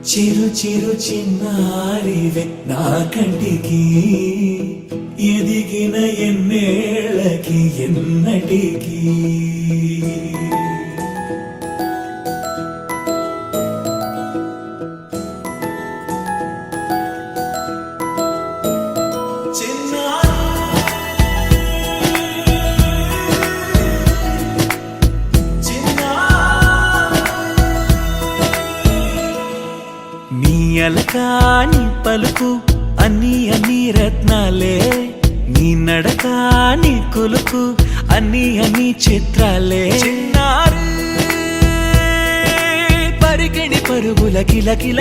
చిరు చిరు చిన్నారివే నా కంటికి ఎదిగిన ఎన్నేళ్ళకి ఎన్నటికి అలకాని పలుకు అన్ని అన్ని రత్నాలే నీ నడకాని కొలుకు అన్ని అన్ని చిత్రాలే పరికిణి పరుగుల కిలకిలలాగోదారి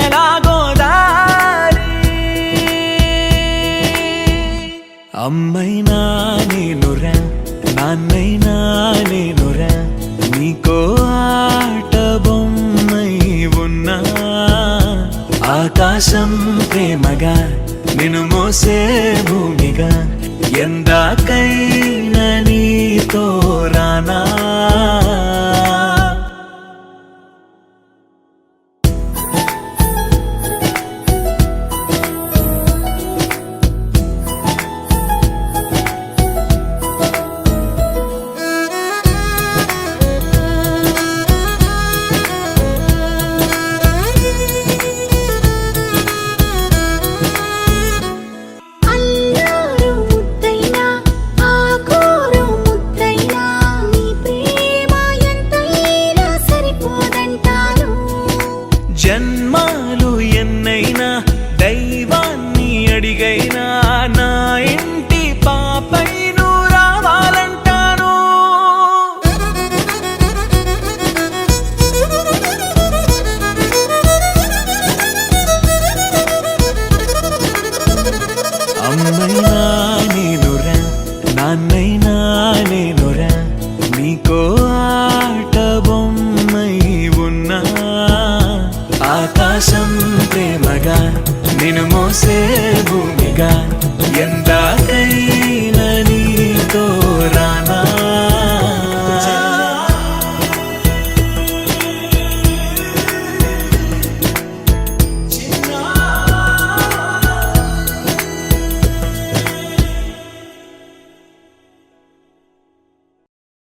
అమ్మైనా నేనురా నాన్నైనా నేనురా నీకో ఆట బొమ్మై ఉన్నా ఆకాశం ప్రేమగా నిన్ను మోసే భూమిగా ఎందాకైనా నీతో రానా జన్మాలు ఎన్నైనా దైవాన్ని అడిగైనా నా ఇంటి పాపై నువ్వు రావాలంటాను అమ్మైనా నేనురా నాన్నైనా నేనురా నీకో ఆట బొమ్మై ఉన్నా ఆకాశం ప్రేమగా నిన్ను మోసే భూమిగా ఎందాకై